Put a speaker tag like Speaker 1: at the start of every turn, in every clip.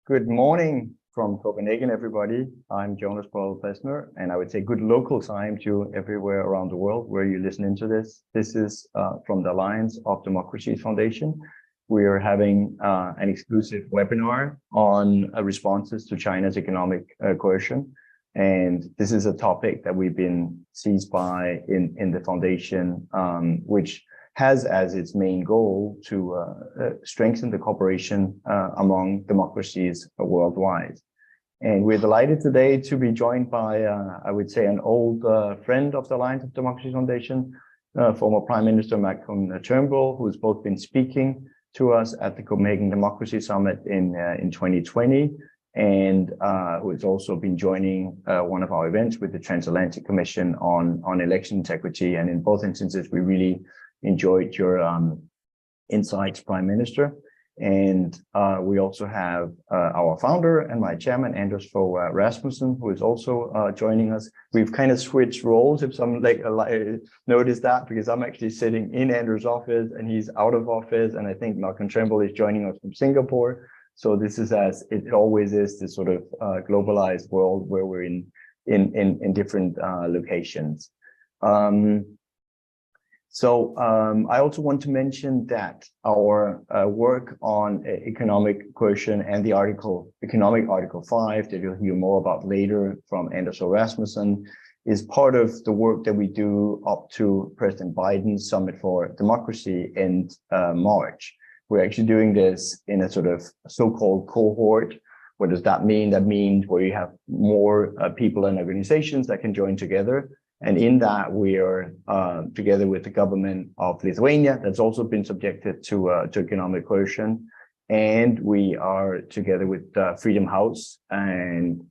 Speaker 1: Good morning from Copenhagen, everybody. I'm Jonas Paul Plesner, and I would say good local time to everywhere around the world where you listen into this. This is from the Alliance of Democracies Foundation. We are having an exclusive webinar on responses to China's economic coercion. And this is a topic that we've been seized by in the foundation, which has as its main goal to strengthen the cooperation among democracies worldwide. And we're delighted today to be joined by, I would say, an old friend of the Alliance of Democracies Foundation, former Prime Minister Malcolm Turnbull, who's both been speaking to us at the Copenhagen Democracy Summit in 2020, and who has also been joining one of our events with the Transatlantic Commission on Election Integrity. And in both instances, we really enjoyed your insights, Prime Minister. And we also have our founder and my chairman, Fogh Rasmussen, who is also joining us. We've kind of switched roles, if some notice that, because I'm actually sitting in Andrew's office and he's out of office. And I think Malcolm Turnbull is joining us from Singapore. So this is, as it always is, this sort of globalized world where we're in different locations. I also want to mention that our work on economic coercion and the economic Article 5 that you'll hear more about later from Fogh Rasmussen is part of the work that we do up to President Biden's Summit for Democracy in March. We're actually doing this in a sort of so-called cohort. What does that mean? That means where you have more people and organizations that can join together. And in that, we are together with the Government of Lithuania, that's also been subjected to economic coercion. And we are together with Freedom House and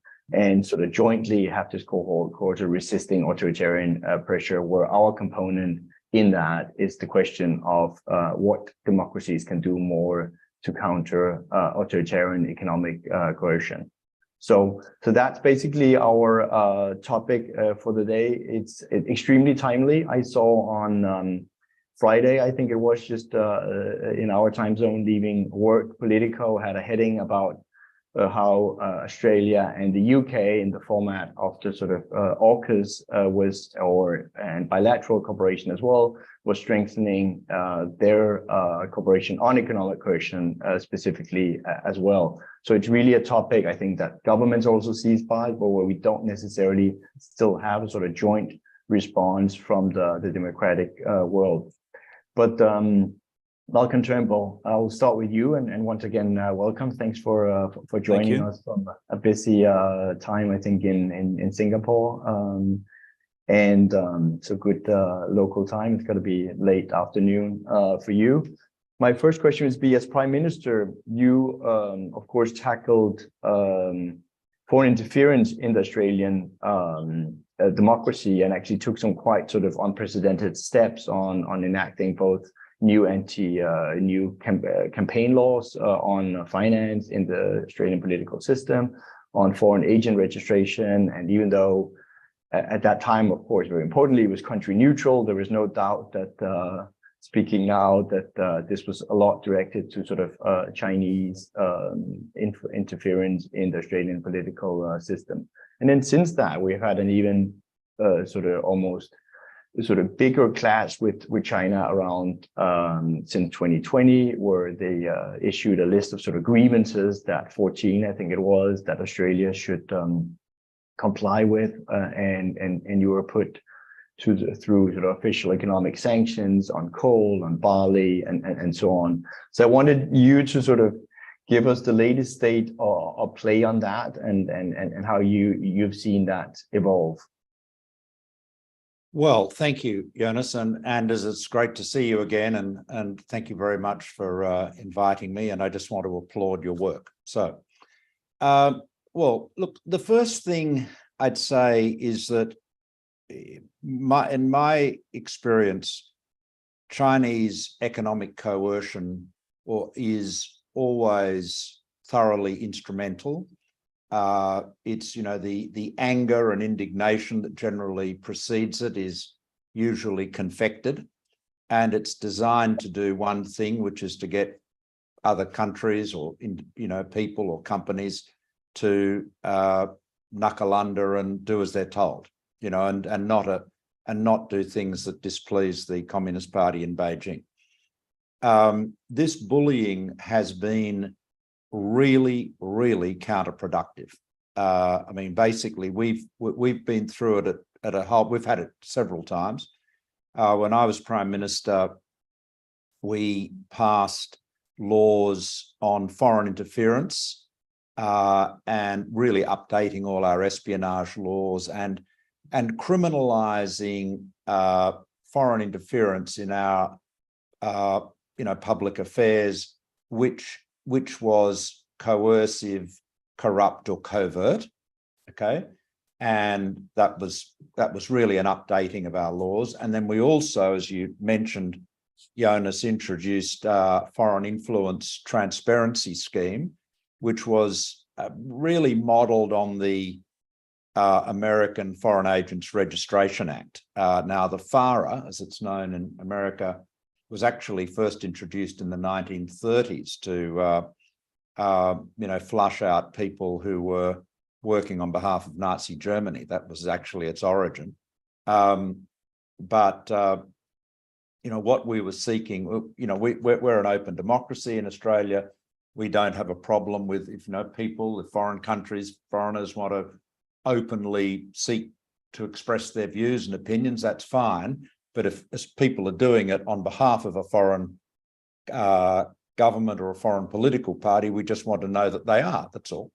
Speaker 1: sort of jointly have this cohort called Resisting Authoritarian Pressure, where our component in that is the question of what democracies can do more to counter authoritarian economic coercion. So that's basically our topic for the day. It's extremely timely. I saw on Friday, I think it was just in our time zone, leaving work, Politico had a heading about how Australia and the UK, in the format of the sort of AUKUS and bilateral cooperation as well, was strengthening their cooperation on economic coercion specifically as well. So it's really a topic, I think, that governments also seize by, but where we don't necessarily still have a sort of joint response from the democratic world. But Malcolm Turnbull, I'll start with you, and once again, welcome. Thanks for joining us from a busy time, I think, in Singapore, so good local time. It's going to be late afternoon for you. My first question is, as Prime Minister, you of course tackled foreign interference in the Australian democracy, and actually took some quite sort of unprecedented steps on enacting both new campaign laws on finance in the Australian political system, on foreign agent registration. And even though at that time, of course, very importantly, it was country neutral, there was no doubt that speaking now that this was a lot directed to sort of Chinese interference in the Australian political system. And then since that, we've had an even sort of bigger clash with China around since 2020, where they issued a list of sort of grievances, that 14, I think it was, that Australia should comply with, and you were put through sort of official economic sanctions on coal, on barley, and so on. So I wanted you to sort of give us the latest state of play on that, and how you've seen that evolve.
Speaker 2: Well, thank you, Jonas, and Anders, it's great to see you again, and thank you very much for inviting me, and I just want to applaud your work. So, well, look, the first thing I'd say is that in my experience, Chinese economic coercion is always thoroughly instrumental. It's, the anger and indignation that generally precedes it is usually confected, and it's designed to do one thing, which is to get other countries or people or companies to knuckle under and do as they're told, and not do things that displease the Communist Party in Beijing. This bullying has been really, really counterproductive. I mean, basically, we've been through it at a whole. We've had it several times. When I was Prime Minister, we passed laws on foreign interference and really updating all our espionage laws and criminalising foreign interference in our public affairs, which was coercive, corrupt, or covert. Okay, and that was really an updating of our laws. And then we also, as you mentioned, Jonas, introduced foreign influence transparency scheme, which was really modelled on the American Foreign Agents Registration Act. Now, the FARA, as it's known in America, was actually first introduced in the 1930s to, flush out people who were working on behalf of Nazi Germany. That was actually its origin. What we were seeking, we're an open democracy in Australia. We don't have a problem with if foreign countries, foreigners want to openly seek to express their views and opinions, that's fine. But if people are doing it on behalf of a foreign government or a foreign political party, we just want to know that they are, that's all.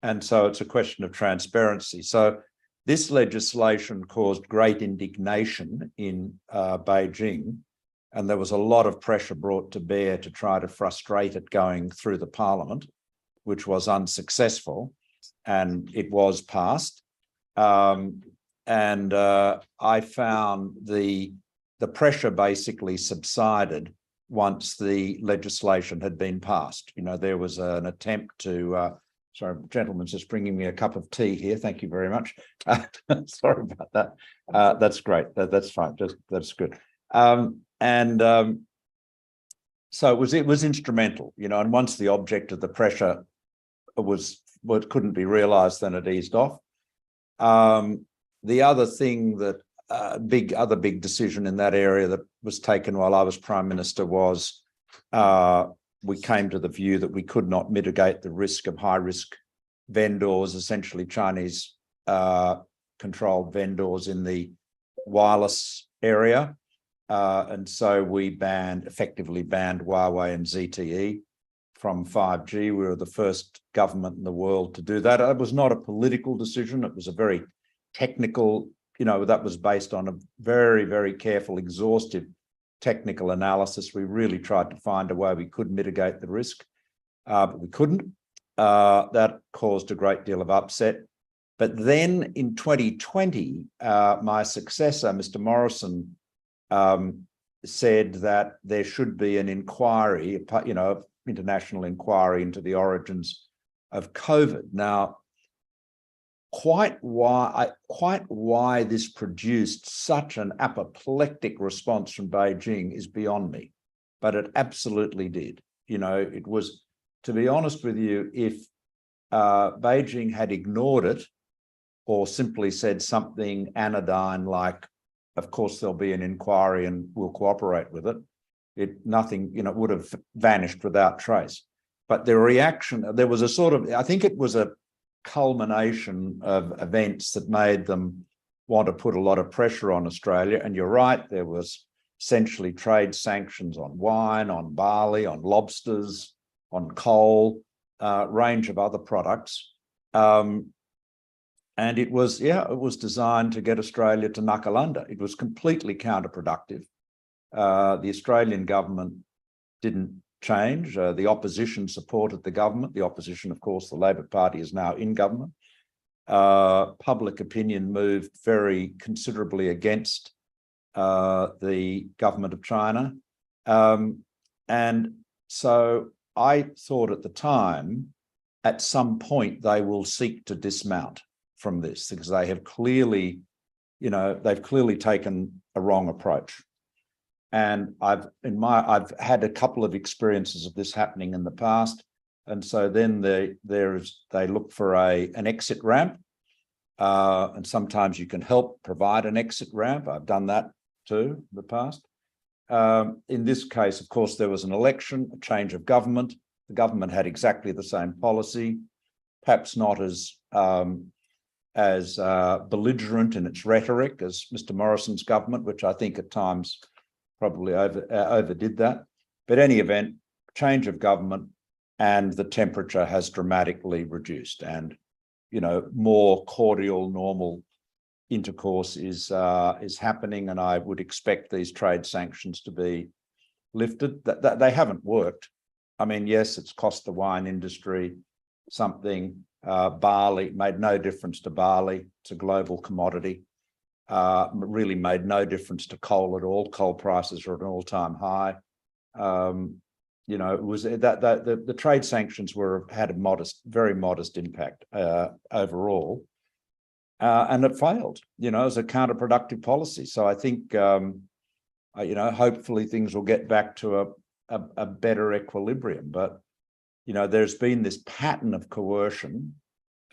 Speaker 2: And so it's a question of transparency. So this legislation caused great indignation in Beijing, and there was a lot of pressure brought to bear to try to frustrate it going through the parliament, which was unsuccessful, and it was passed. I found the pressure basically subsided once the legislation had been passed. There was an attempt to, sorry, gentleman's just bringing me a cup of tea here. Thank you very much. Sorry about that. That's great. That's fine. That's good. So it was instrumental, and once the object of the pressure couldn't be realised, then it eased off. The other thing that other big decision in that area that was taken while I was Prime Minister was we came to the view that we could not mitigate the risk of high-risk vendors, essentially Chinese controlled vendors in the wireless area. And so we effectively banned Huawei and ZTE from 5G. We were the first government in the world to do that. It was not a political decision. It was a very technical, that was based on a very, very careful, exhaustive technical analysis. We really tried to find a way we could mitigate the risk, but we couldn't. That caused a great deal of upset. But then in 2020, my successor, Mr. Morrison, said that there should be an inquiry, international inquiry into the origins of COVID. Now, quite why this produced such an apoplectic response from Beijing is beyond me, but it absolutely did. It was, to be honest with you, if Beijing had ignored it or simply said something anodyne like, of course there'll be an inquiry and we'll cooperate with it, nothing would have vanished without trace. But the reaction, there was a sort of, I think it was a culmination of events that made them want to put a lot of pressure on Australia. And you're right, there was essentially trade sanctions on wine, on barley, on lobsters, on coal, range of other products. And it was designed to get Australia to knuckle under. It was completely counterproductive. The Australian government didn't change. The opposition supported the government. The opposition, of course, the Labor Party is now in government. Public opinion moved very considerably against the government of China. And so I thought at the time, at some point, they will seek to dismount from this because they have clearly, they've clearly taken a wrong approach. And I've had a couple of experiences of this happening in the past. And so then they look for an exit ramp. And sometimes you can help provide an exit ramp. I've done that too in the past. In this case, of course, there was an election, a change of government. The government had exactly the same policy, perhaps not as belligerent in its rhetoric as Mr. Morrison's government, which I think at times probably overdid that. But any event, change of government, and the temperature has dramatically reduced, and more cordial, normal intercourse is happening, and I would expect these trade sanctions to be lifted. That they haven't worked. I mean, yes, it's cost the wine industry something. Barley made no difference to barley. It's a global commodity. Really made no difference to coal at all. Coal prices are at an all-time high. It was that the trade sanctions had a very modest impact overall, and it failed. As a counterproductive policy. So I think hopefully things will get back to a better equilibrium. But there's been this pattern of coercion.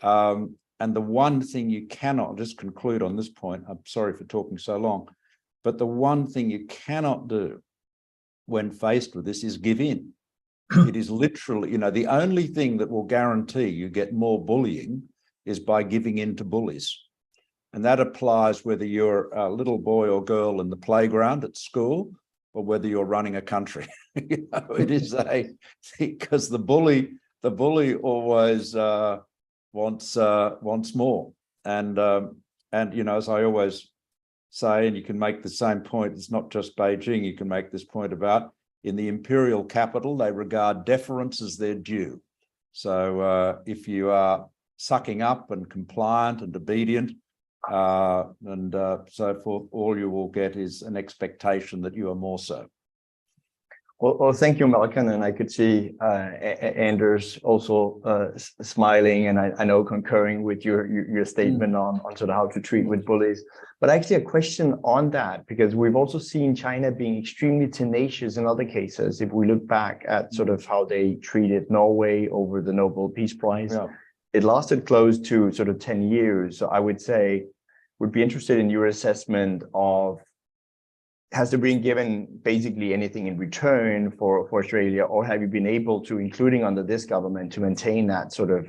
Speaker 2: And the one thing you cannot, just conclude on this point, I'm sorry for talking so long, but the one thing you cannot do when faced with this is give in. It is literally, the only thing that will guarantee you get more bullying is by giving in to bullies. And that applies whether you're a little boy or girl in the playground at school or whether you're running a country. It is because the bully always wants more. And as I always say, and you can make the same point, it's not just Beijing, you can make this point about in the imperial capital, they regard deference as their due. So if you are sucking up and compliant and obedient and so forth, all you will get is an expectation that you are more so.
Speaker 1: Well, thank you, Malcolm, and I could see Anders also smiling, and I know concurring with your statement on sort of how to treat with bullies. But actually, a question on that, because we've also seen China being extremely tenacious in other cases. If we look back at sort of how they treated Norway over the Nobel Peace Prize, it lasted close to sort of 10 years. So I would say, would be interested in your assessment of, has there been given basically anything in return for Australia, or have you been able to, including under this government, to maintain that sort of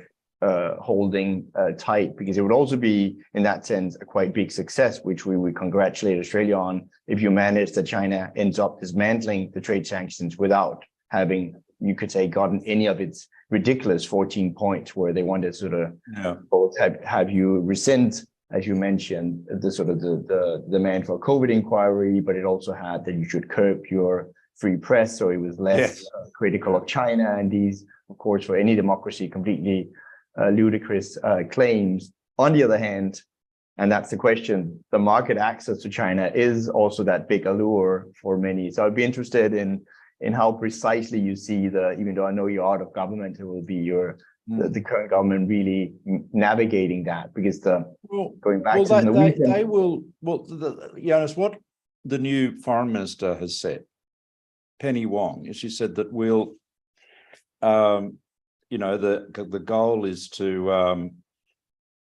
Speaker 1: holding tight? Because it would also be, in that sense, a quite big success, which we would congratulate Australia on, if you manage that China ends up dismantling the trade sanctions without having, you could say, gotten any of its ridiculous 14 points where they wanted to sort of both have you rescind, as you mentioned, the sort of the demand for a COVID inquiry, but it also had that you should curb your free press, so it was less critical of China. And these, of course, for any democracy, completely ludicrous claims. On the other hand, and that's the question, the market access to China is also that big allure for many. So I'd be interested in how precisely you see even though I know you're out of government, it will be the current government really navigating that, because going back to the Norwegian,
Speaker 2: they will. Well, Jonas, what the new foreign minister has said, Penny Wong, she said that we'll, the goal is to,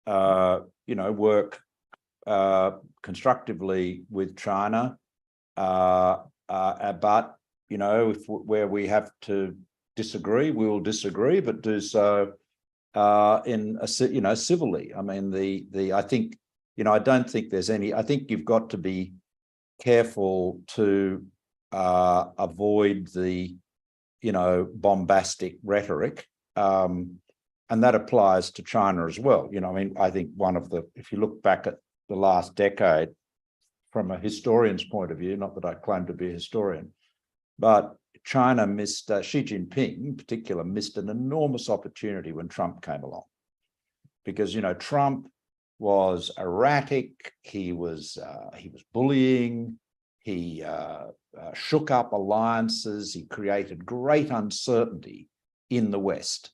Speaker 2: work constructively with China, but where we have to disagree, we will disagree, but do so civilly. I mean, I think, I don't think there's any, I think you've got to be careful to avoid the, bombastic rhetoric. And that applies to China as well. I think if you look back at the last decade from a historian's point of view, not that I claim to be a historian, but China missed, Xi Jinping in particular, missed an enormous opportunity when Trump came along. Because, Trump was erratic, he was bullying, he shook up alliances, he created great uncertainty in the West,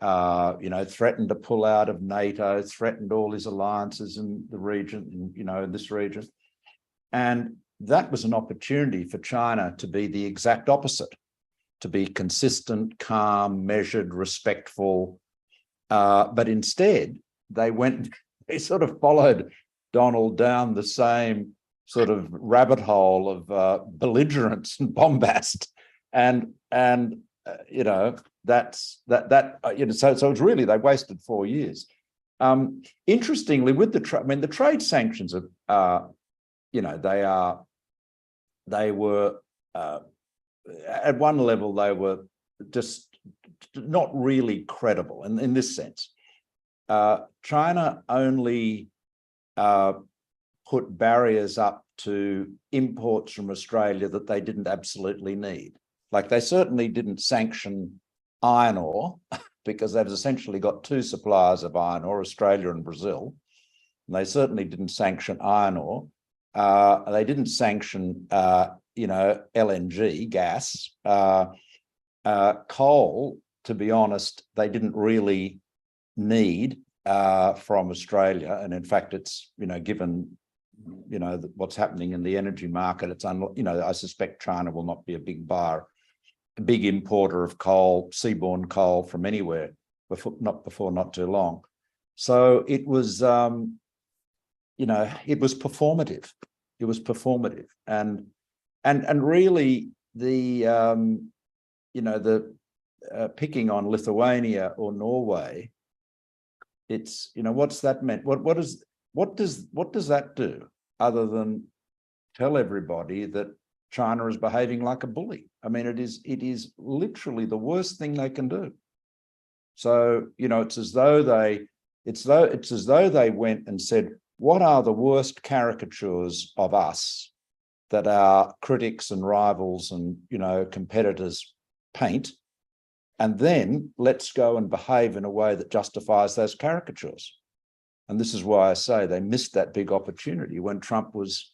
Speaker 2: threatened to pull out of NATO, threatened all his alliances in the region, in this region. And that was an opportunity for China to be the exact opposite, to be consistent, calm, measured, respectful. But instead, they sort of followed Donald down the same sort of rabbit hole of belligerence and bombast. And you know, so it's really, they wasted 4 years. Interestingly, with the trade sanctions are, you know, they were at one level, they were just not really credible in this sense. China only put barriers up to imports from Australia that they didn't absolutely need. Like, they certainly didn't sanction iron ore because they've essentially got two suppliers of iron ore, Australia and Brazil. And they certainly didn't sanction iron ore. They didn't sanction, you know, LNG, gas. Coal, to be honest, they didn't really need from Australia. And in fact, it's, you know, given, you know, what's happening in the energy market, it's, you know, I suspect China will not be a big buyer, a big importer of coal, seaborne coal from anywhere not too long. So it was, you know, it was performative. It was performative, and really the, you know, the picking on Lithuania or Norway, it's, you know, what's that meant? What does that do other than tell everybody that China is behaving like a bully? I mean, it is literally the worst thing they can do. So, you know, it's as though they went and said, what are the worst caricatures of us that our critics and rivals and, you know, competitors paint? And then let's go and behave in a way that justifies those caricatures. And this is why I say they missed that big opportunity when Trump was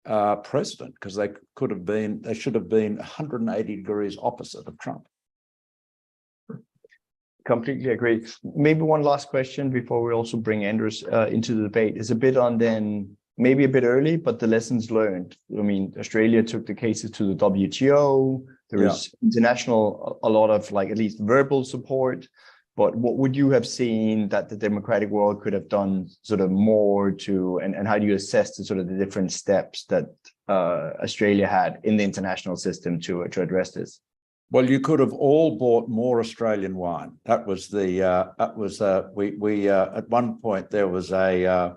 Speaker 2: president, because they should have been 180 degrees opposite of Trump.
Speaker 1: Completely agree. Maybe one last question before we also bring Anders into the debate is a bit on then, maybe a bit early, but the lessons learned. I mean, Australia took the cases to the WTO. There is international, a lot of like at least verbal support. But what would you have seen that the democratic world could have done sort of more to, and how do you assess the sort of the different steps that Australia had in the international system to address this?
Speaker 2: Well, you could have all bought more Australian wine. That was the, at one point there was a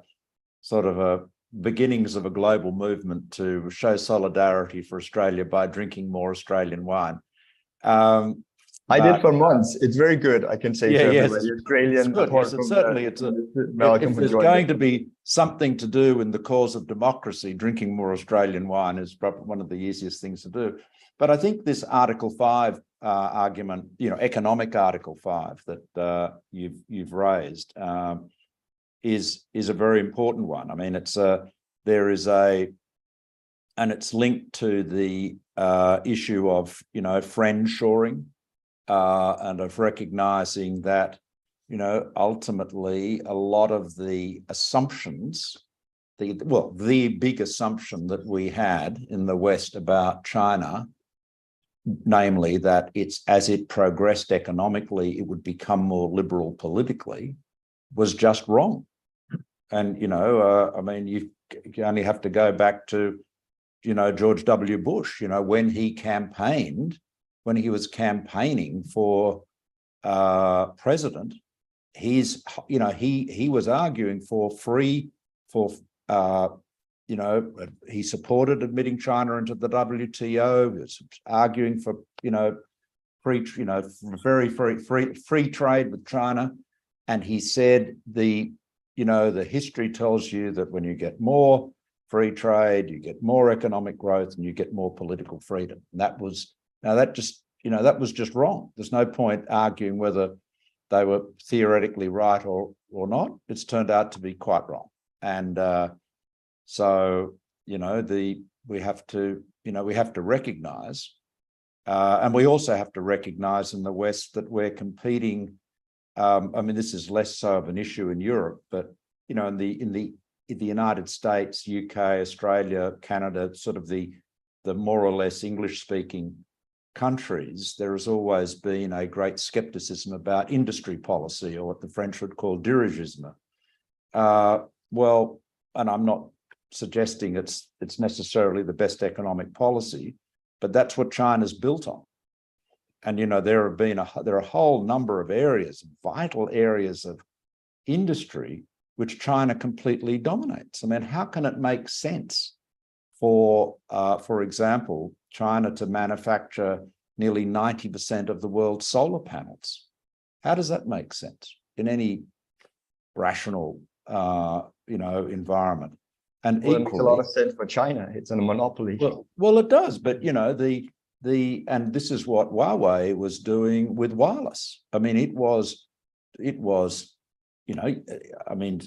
Speaker 2: sort of a beginnings of a global movement to show solidarity for Australia by drinking more Australian wine.
Speaker 1: I did for months. It's very good, I can say.
Speaker 2: Yeah,
Speaker 1: yes,
Speaker 2: Australian. Yes, certainly, it's a. If there's going to be something to do in the cause of democracy, drinking more Australian wine is probably one of the easiest things to do. But I think this Article 5 argument, you know, economic Article 5 that you've raised is a very important one. I mean, it's it's linked to the issue of, you know, friend shoring. And of recognizing that, you know, ultimately a lot of the assumptions, the big assumption that we had in the West about China, namely that it's as it progressed economically, it would become more liberal politically, was just wrong. And, you know, I mean, you only have to go back to, you know, George W. Bush, you know, when he was campaigning for president, he was arguing for you know, he supported admitting China into the WTO. He was arguing for, you know, free trade with China. And he said the history tells you that when you get more free trade, you get more economic growth and you get more political freedom. And that was just wrong. There's no point arguing whether they were theoretically right or not. It's turned out to be quite wrong. And so, you know, we have to recognize, and we also have to recognize in the West that we're competing. I mean, this is less so of an issue in Europe, but, you know, in the United States, UK, Australia, Canada, sort of the more or less English-speaking countries, there has always been a great skepticism about industry policy, or what the French would call dirigisme. Well, and I'm not suggesting it's necessarily the best economic policy, but that's what China's built on. And there are a whole number of areas, vital areas of industry, which China completely dominates. I mean, how can it make sense for example, China to manufacture nearly 90% of the world's solar panels? How does that make sense in any rational, environment? And
Speaker 1: well,
Speaker 2: equally,
Speaker 1: it makes a lot of sense for China. It's a monopoly.
Speaker 2: Well, it does, but and this is what Huawei was doing with wireless. I mean, it was, I mean,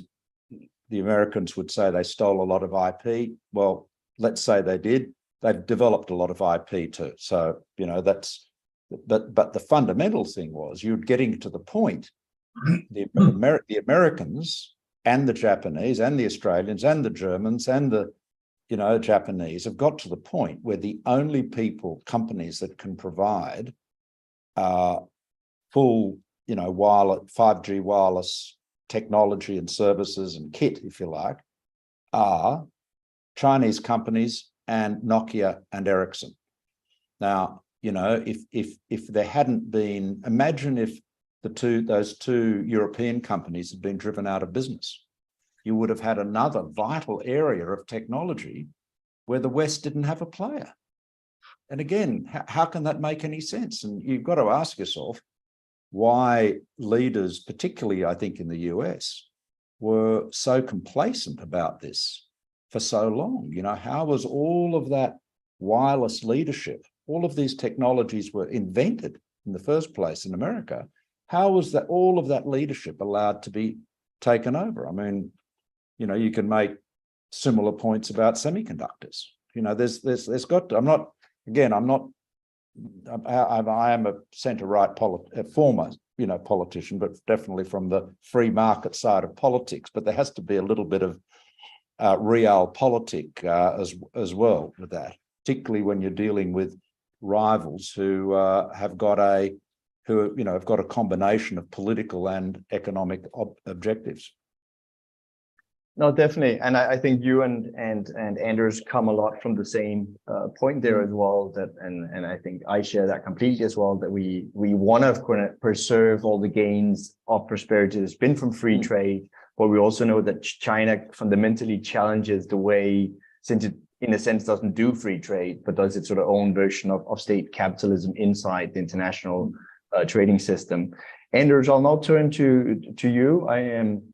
Speaker 2: the Americans would say they stole a lot of IP. Well, let's say they did. They've developed a lot of IP too. So, that's, but the fundamental thing was you're getting to the point, the Americans and the Japanese and the Australians and the Germans and the Japanese have got to the point where the only companies that can provide full, wireless, 5G wireless technology and services and kit, if you like, are Chinese companies and Nokia and Ericsson. Now, if there hadn't been, imagine if those two European companies had been driven out of business. You would have had another vital area of technology where the West didn't have a player. And again, how can that make any sense? And you've got to ask yourself why leaders, particularly I think in the US, were so complacent about this for so long. How was all of that wireless leadership, all of these technologies were invented in the first place in America. How was that all of that leadership allowed to be taken over? I mean, you can make similar points about semiconductors. There's got to, I am a centre-right former, politician, but definitely from the free market side of politics. But there has to be a little bit of realpolitik as well with that, particularly when you're dealing with rivals who have got a combination of political and economic objectives.
Speaker 1: No, definitely, and I think you and Anders come a lot from the same point there as well. And I think I share that completely as well. That we want to preserve all the gains of prosperity that's been from free trade, but we also know that China fundamentally challenges the way, since it in a sense doesn't do free trade, but does its sort of own version of state capitalism inside the international trading system. Anders, I'll now turn to you. I am.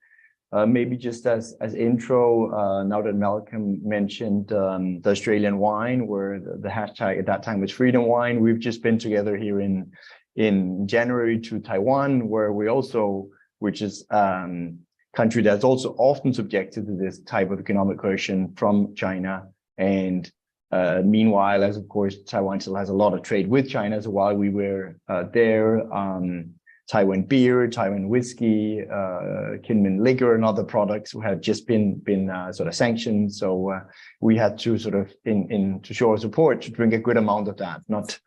Speaker 1: Maybe just as intro, now that Malcolm mentioned the Australian wine, where the hashtag at that time was Freedom Wine, we've just been together here in January to Taiwan, where we also, which is country that's also often subjected to this type of economic coercion from China. And meanwhile, as of course, Taiwan still has a lot of trade with China. So while we were there, Taiwan beer, Taiwan whiskey, Kinmen liquor, and other products have just been sort of sanctioned. So we had to sort of, to show our support, to drink a good amount of that, not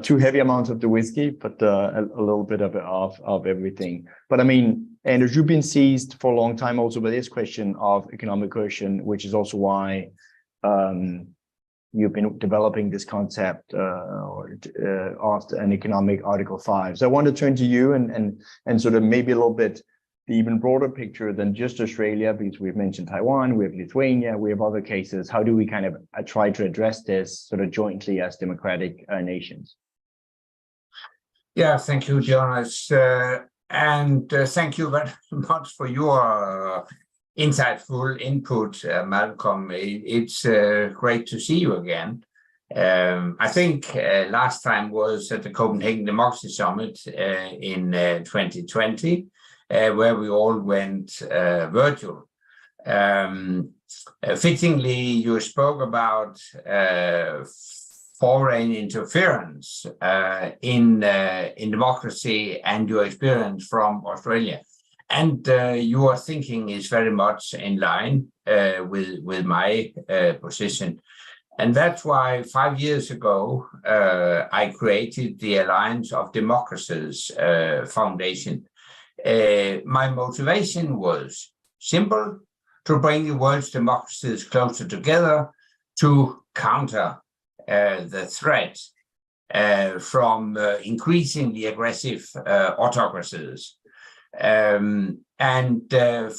Speaker 1: too heavy amounts of the whiskey, but a little bit of everything. But I mean, Anders, you've been seized for a long time also by this question of economic coercion, which is also why you've been developing this concept of an economic Article 5. So I want to turn to you and sort of maybe a little bit the even broader picture than just Australia, because we've mentioned Taiwan, we have Lithuania, we have other cases. How do we kind of try to address this sort of jointly as democratic nations?
Speaker 3: Yeah, thank you, Jonas. And thank you very much for your insightful input, Malcolm. It's great to see you again. I think last time was at the Copenhagen Democracy Summit in 2020, where we all went virtual. Fittingly, you spoke about foreign interference in democracy and your experience from Australia. And your thinking is very much in line with my position. And that's why 5 years ago, I created the Alliance of Democracies Foundation. My motivation was simple: to bring the world's democracies closer together to counter the threat from increasingly aggressive autocracies.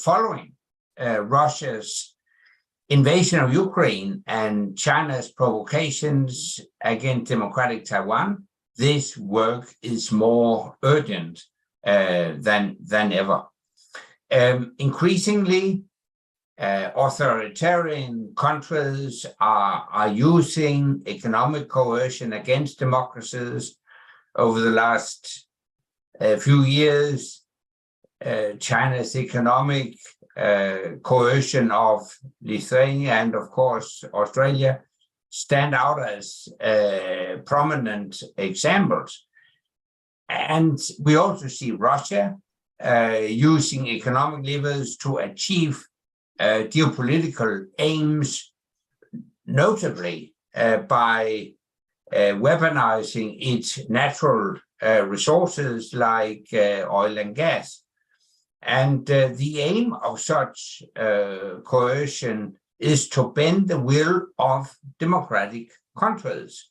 Speaker 3: Following Russia's invasion of Ukraine and China's provocations against democratic Taiwan, this work is more urgent than ever. Increasingly, authoritarian countries are using economic coercion against democracies. Over the last few years, China's economic coercion of Lithuania and, of course, Australia stand out as prominent examples. And we also see Russia using economic levers to achieve geopolitical aims, notably by weaponizing its natural resources like oil and gas. And the aim of such coercion is to bend the will of democratic countries.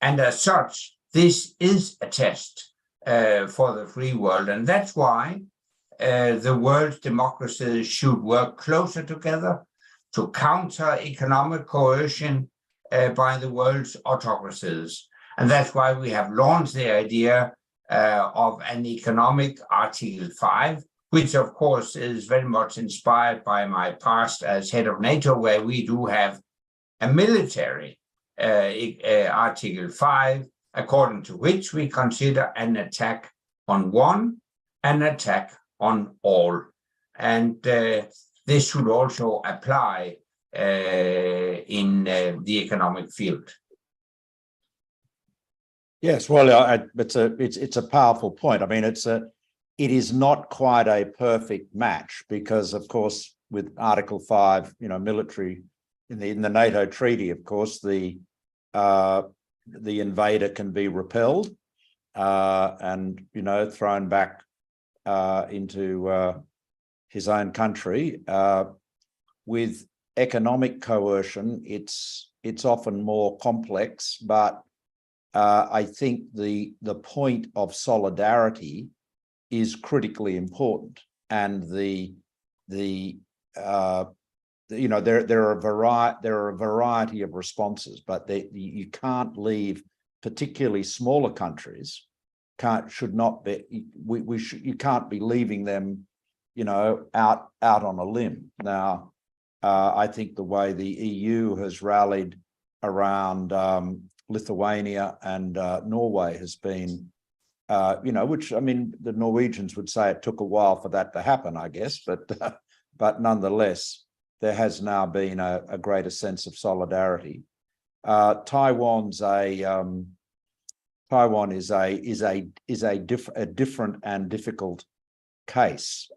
Speaker 3: And as such, this is a test for the free world. And that's why the world's democracies should work closer together to counter economic coercion by the world's autocracies. And that's why we have launched the idea of an economic Article 5, which of course is very much inspired by my past as head of NATO, where we do have a military Article 5, according to which we consider an attack on one an attack on all. And this should also apply in the economic field.
Speaker 2: Yes, well, it's a powerful point. I mean, it is not quite a perfect match because, of course, with Article 5, military in the NATO treaty, of course, the invader can be repelled and thrown back into his own country. With economic coercion, it's often more complex, but I think the point of solidarity is critically important, and there are a variety of responses, but you can't leave particularly smaller countries. You can't be leaving them, out on a limb. Now, I think the way the EU has rallied around Lithuania and Norway has been, which, I mean, the Norwegians would say it took a while for that to happen, I guess, but nonetheless, there has now been a greater sense of solidarity. Taiwan is a different and difficult case.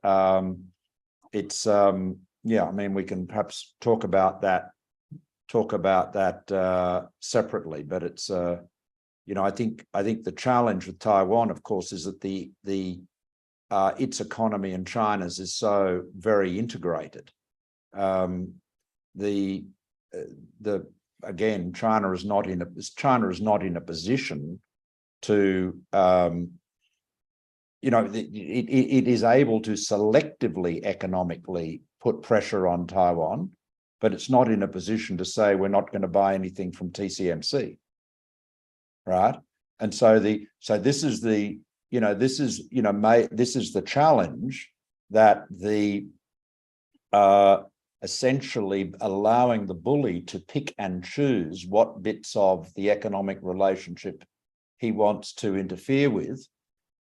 Speaker 2: It's I mean, we can perhaps talk about that separately, but it's I think the challenge with Taiwan, of course, is that its economy and China's is so very integrated. Again, China is not in a position to it is able to selectively economically put pressure on Taiwan, but it's not in a position to say we're not going to buy anything from TSMC, right? And so this is the challenge, that essentially allowing the bully to pick and choose what bits of the economic relationship he wants to interfere with.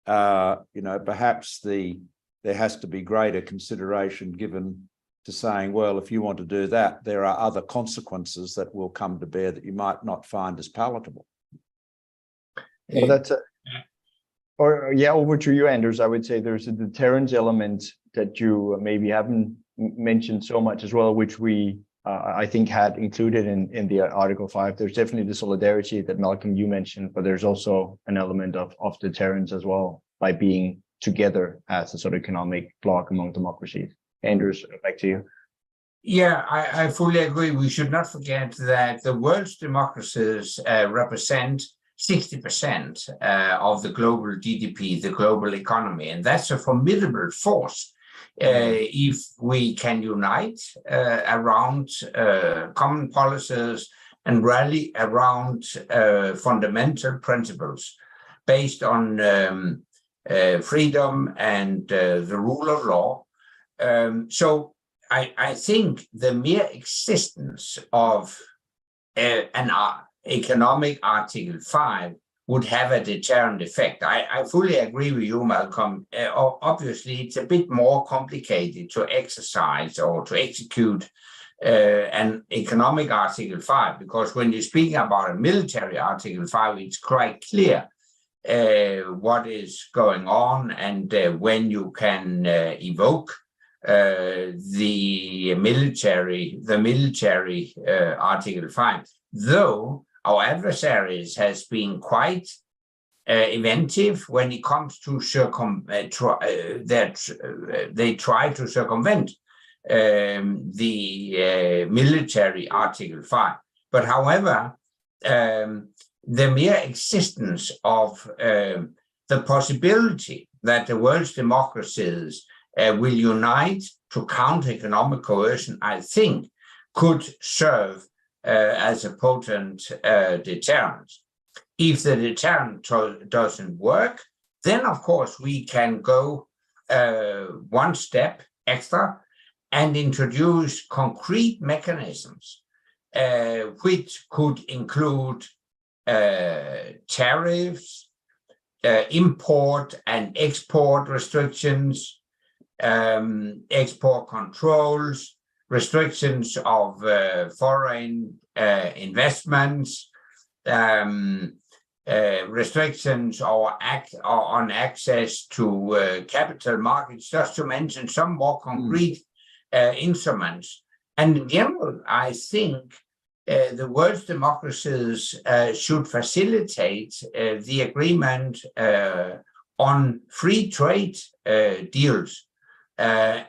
Speaker 2: Perhaps there has to be greater consideration given to saying, well, if you want to do that, there are other consequences that will come to bear that you might not find as palatable.
Speaker 1: Well, Or yeah, over to you, Anders. I would say there's a deterrence element that you maybe haven't mentioned so much as well, which we I think had included in the Article 5. There's definitely the solidarity that Malcolm you mentioned, but there's also an element of deterrence as well by being together as a sort of economic bloc among democracies. Anders, back to you.
Speaker 3: Yeah, I fully agree. We should not forget that the world's democracies represent 60% of the global GDP, the global economy, and that's a formidable force. If we can unite around common policies and rally around fundamental principles based on freedom and the rule of law. So I think the mere existence of an economic Article 5 would have a deterrent effect. I fully agree with you, Malcolm. Obviously, it's a bit more complicated to exercise or to execute an economic Article 5, because when you're speaking about a military Article 5, it's quite clear what is going on and when you can evoke the military Article 5, though our adversaries has been quite inventive when it comes to they try to circumvent the military Article 5. But however, the mere existence of the possibility that the world's democracies will unite to counter economic coercion, I think, could serve as a potent deterrent. If the deterrent doesn't work, then of course we can go one step extra and introduce concrete mechanisms, which could include tariffs, import and export restrictions, export controls, restrictions of foreign investments, restrictions on access to capital markets, just to mention some more concrete instruments. And in general, I think the world's democracies should facilitate the agreement on free trade deals,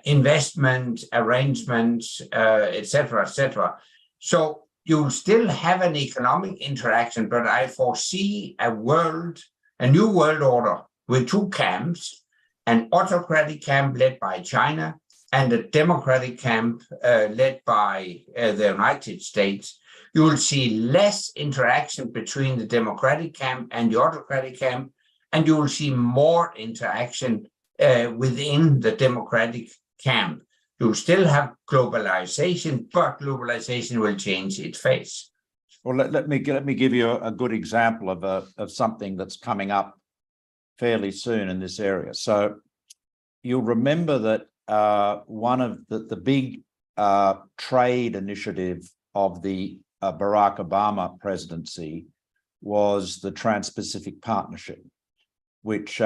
Speaker 3: investment arrangements, etc., etc. So you'll still have an economic interaction, but I foresee a new world order with two camps, an autocratic camp led by China and a democratic camp led by the United States. You will see less interaction between the democratic camp and the autocratic camp, and you will see more interaction within the democratic camp. You still have globalization, but globalization will change its face.
Speaker 2: Well, let me give you a good example of something that's coming up fairly soon in this area. So you'll remember that one of the big trade initiative of the Barack Obama presidency was the Trans-Pacific Partnership, which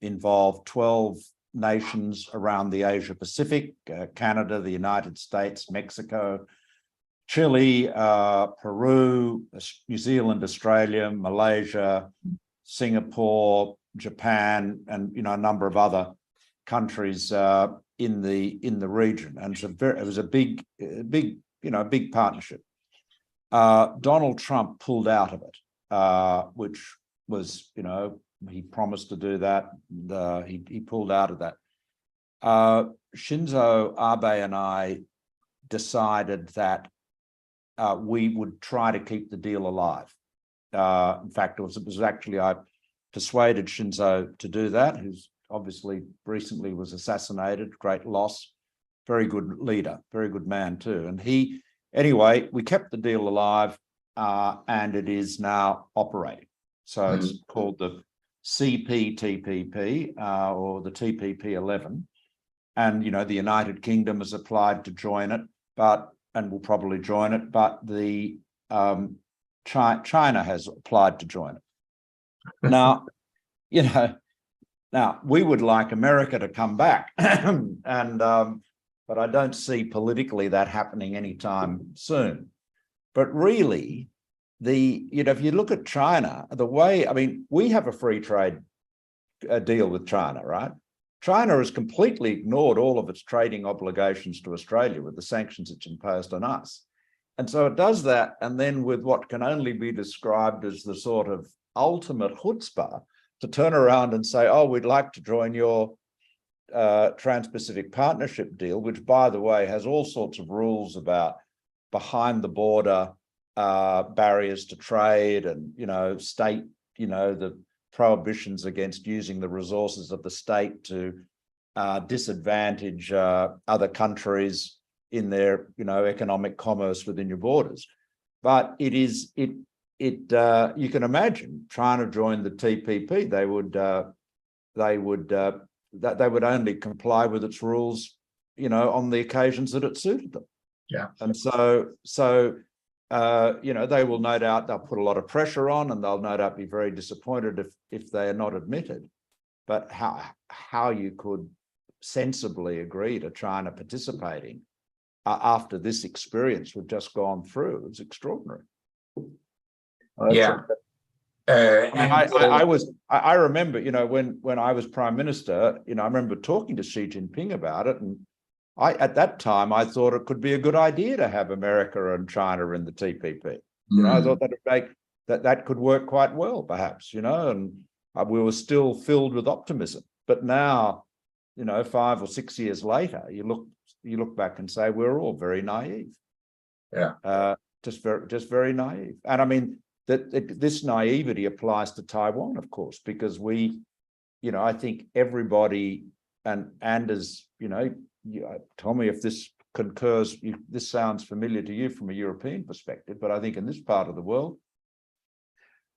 Speaker 2: involved 12 nations around the Asia Pacific, Canada, the United States, Mexico, Chile, Peru, New Zealand, Australia, Malaysia, Singapore, Japan, and a number of other countries in the region. And it was a big partnership. Donald Trump pulled out of it, which was, he promised to do that. He pulled out of that. Shinzo Abe and I decided that we would try to keep the deal alive. In fact, it was actually I persuaded Shinzo to do that, who's obviously recently was assassinated, great loss, very good leader, very good man too. And anyway, we kept the deal alive and it is now operating. So it's called the CPTPP or the TPP-11. And, the United Kingdom has applied to join it, and will probably join it, but the China has applied to join it. Now, Now, we would like America to come back, but I don't see politically that happening anytime soon. But really, if you look at China, we have a free trade deal with China, right? China has completely ignored all of its trading obligations to Australia with the sanctions it's imposed on us. And so it does that, and then with what can only be described as the sort of ultimate chutzpah, to turn around and say, oh, we'd like to join your Trans-Pacific Partnership deal, which, by the way, has all sorts of rules about behind the border barriers to trade and, state, the prohibitions against using the resources of the state to disadvantage other countries in their, economic commerce within your borders. But you can imagine trying to join the TPP, they would only comply with its rules, on the occasions that it suited them.
Speaker 3: Yeah.
Speaker 2: And so they will no doubt, they'll put a lot of pressure on, and they'll no doubt be very disappointed if they are not admitted. But how you could sensibly agree to China participating after this experience we've just gone through is extraordinary.
Speaker 3: Yeah.
Speaker 2: I remember, when I was Prime Minister, I remember talking to Xi Jinping about it, and at that time I thought it could be a good idea to have America and China in the TPP. I thought that could work quite well, perhaps, and we were still filled with optimism. But now, 5 or 6 years later, you look back and say we're all very naive.
Speaker 3: Yeah.
Speaker 2: Just very naive. And I mean, this naivety applies to Taiwan, of course, because I think everybody, and as tell me if this concurs, this sounds familiar to you from a European perspective, but I think in this part of the world,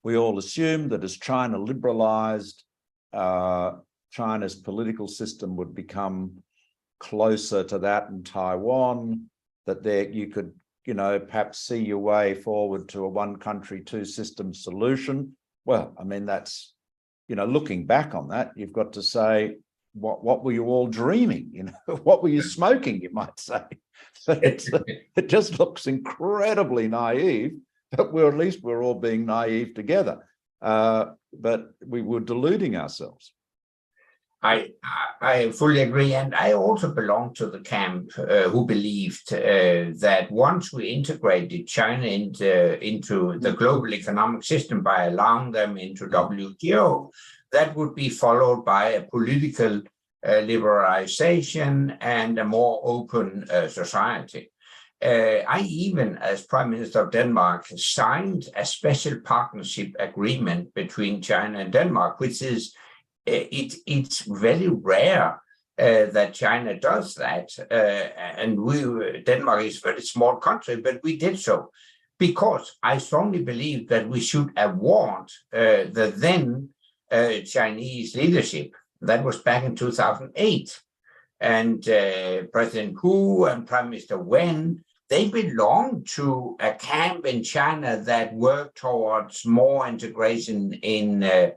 Speaker 2: we all assumed that as China liberalized, China's political system would become closer to that in Taiwan, that there you could perhaps see your way forward to a one country, two systems solution. Well, I mean, that's, looking back on that, you've got to say, what were you all dreaming? What were you smoking, you might say? It just looks incredibly naive, but at least we're all being naive together. But we were deluding ourselves.
Speaker 3: I fully agree, and I also belong to the camp who believed that once we integrated China into the global economic system by allowing them into WTO, that would be followed by a political liberalization and a more open society. I even, as Prime Minister of Denmark, signed a special partnership agreement between China and Denmark, which is it's very rare that China does that, and Denmark is a very small country, but we did so because I strongly believe that we should award the then Chinese leadership. That was back in 2008, and President Hu and Prime Minister Wen, they belong to a camp in China that worked towards more integration in the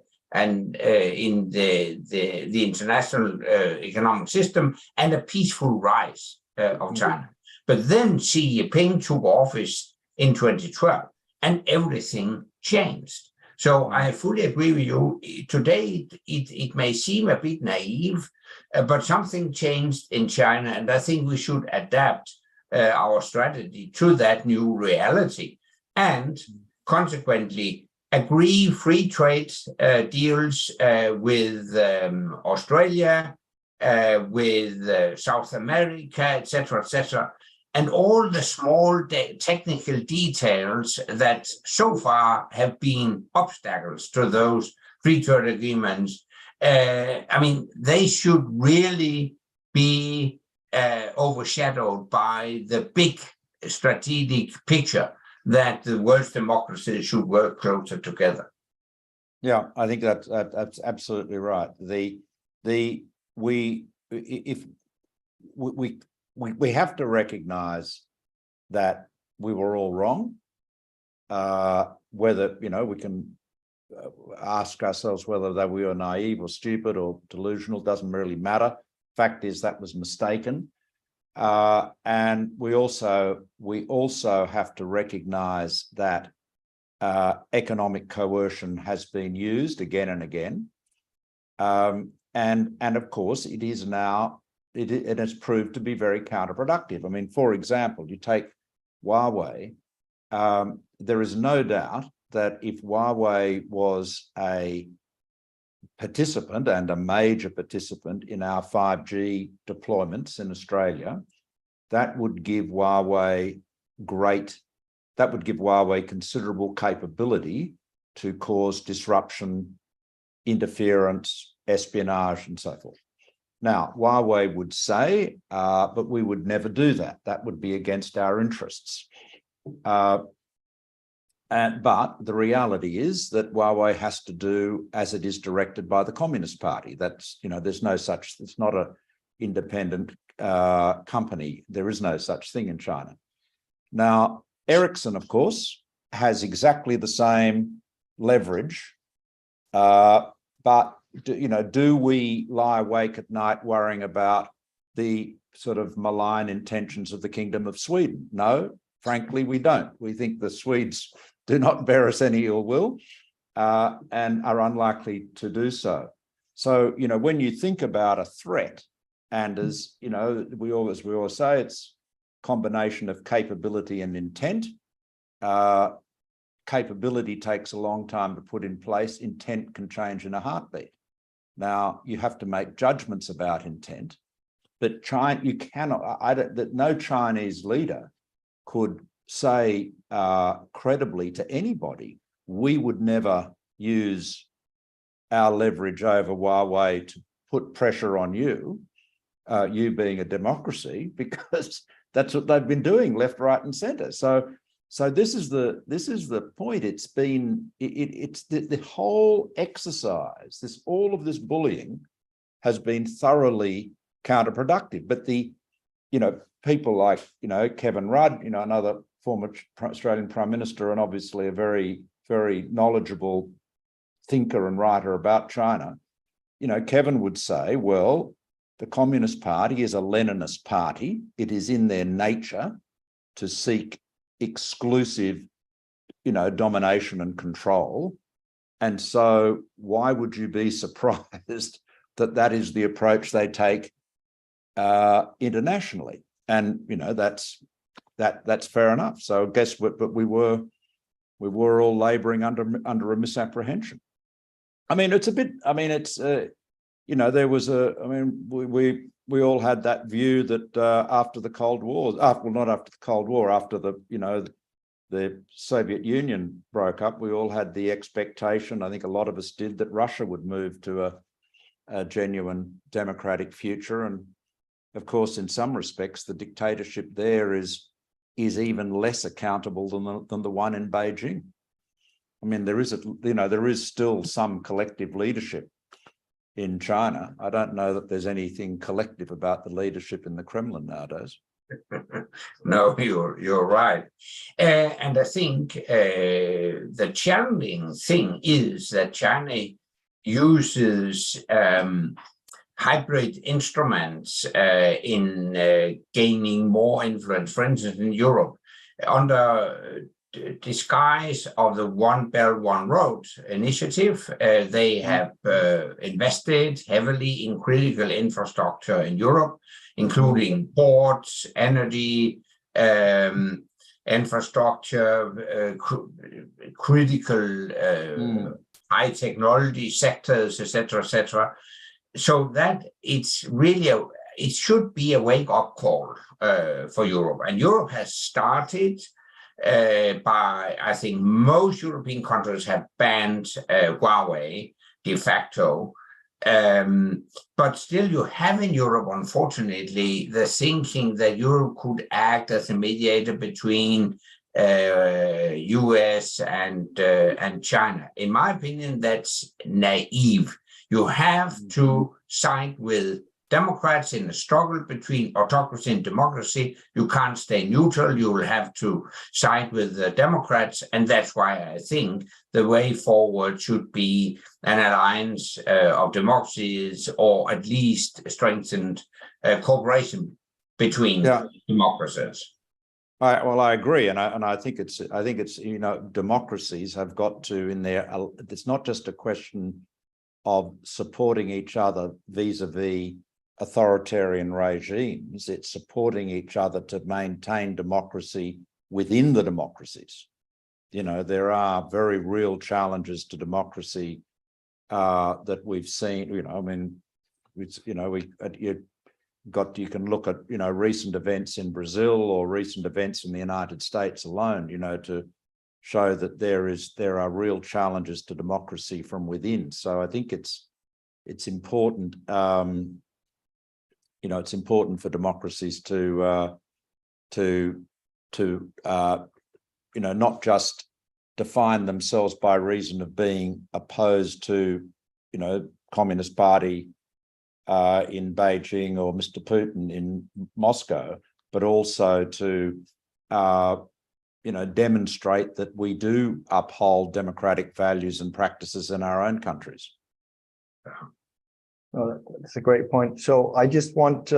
Speaker 3: international economic system and a peaceful rise of China. But then Xi Jinping took office in 2012 and everything changed. So I fully agree with you. Today, it may seem a bit naive, but something changed in China, and I think we should adapt our strategy to that new reality and consequently agree free trade deals with Australia, with South America, etc., and all the small technical details that so far have been obstacles to those free trade agreements. I mean, they should really be overshadowed by the big strategic picture that the world's democracies should work closer together.
Speaker 2: Yeah, I think that's absolutely right. We have to recognize that we were all wrong. Whether we can ask ourselves whether that we were naive or stupid or delusional. Doesn't really matter. Fact is that was mistaken. And we also have to recognize that economic coercion has been used again and again. And of course, it is now, it has proved to be very counterproductive. I mean, for example, you take Huawei, there is no doubt that if Huawei was a participant and a major participant in our 5G deployments in Australia, that would give Huawei considerable capability to cause disruption, interference, espionage, and so forth. Now, Huawei would say, but we would never do that. That would be against our interests. But the reality is that Huawei has to do as it is directed by the Communist Party. That's, there's no such, it's not an independent company. There is no such thing in China. Now, Ericsson, of course, has exactly the same leverage, but do we lie awake at night worrying about the sort of malign intentions of the Kingdom of Sweden? No, frankly, we don't. We think the Swedes do not bear us any ill will and are unlikely to do so. So, when you think about a threat, and as we always say, it's a combination of capability and intent. Capability takes a long time to put in place. Intent can change in a heartbeat. Now, you have to make judgments about intent, but you cannot, no Chinese leader could say credibly to anybody, we would never use our leverage over Huawei to put pressure on you, you being a democracy, because that's what they've been doing left, right, and center. So this is the point. It's been the whole exercise. All of this bullying has been thoroughly counterproductive. But people like Kevin Rudd, another former Australian Prime Minister, and obviously a very, very knowledgeable thinker and writer about China. Kevin would say, well, the Communist Party is a Leninist party. It is in their nature to seek exclusive, domination and control. And so why would you be surprised that that is the approach they take internationally? And, that's fair enough. So I guess, but we were all laboring under a misapprehension. I mean, it's a bit, there was we all had that view that after the Cold War, not after the Cold War, after the Soviet Union broke up, we all had the expectation, I think a lot of us did, that Russia would move to a genuine democratic future. And of course, in some respects, the dictatorship there is even less accountable than the one in Beijing. I mean, there is still some collective leadership in China. I don't know that there's anything collective about the leadership in the Kremlin nowadays.
Speaker 3: No, you're right. And I think the challenging thing is that China uses hybrid instruments in gaining more influence. For instance, in Europe, under disguise of the One Belt, One Road initiative, they have invested heavily in critical infrastructure in Europe, including ports, energy, infrastructure, critical high technology sectors, etc., etc. So that it's really it should be a wake-up call for Europe, and Europe has started. I think most European countries have banned Huawei de facto, but still you have in Europe, unfortunately, the thinking that Europe could act as a mediator between US and China. In my opinion, that's naive. You have to side with Democrats in a struggle between autocracy and democracy. You can't stay neutral. You will have to side with the Democrats. And that's why I think the way forward should be an alliance of democracies, or at least strengthened cooperation between democracies.
Speaker 2: I agree, and I think it's democracies have got to in there. It's not just a question of supporting each other vis-a-vis authoritarian regimes. It's supporting each other to maintain democracy within the democracies. There are very real challenges to democracy that we've seen. You can look at recent events in Brazil or recent events in the United States alone, to show that there are real challenges to democracy from within. So I think it's important. It's important for democracies to not just define themselves by reason of being opposed to Communist Party in Beijing or Mr. Putin in Moscow, but also to demonstrate that we do uphold democratic values and practices in our own countries.
Speaker 1: Oh, that's a great point. So I just want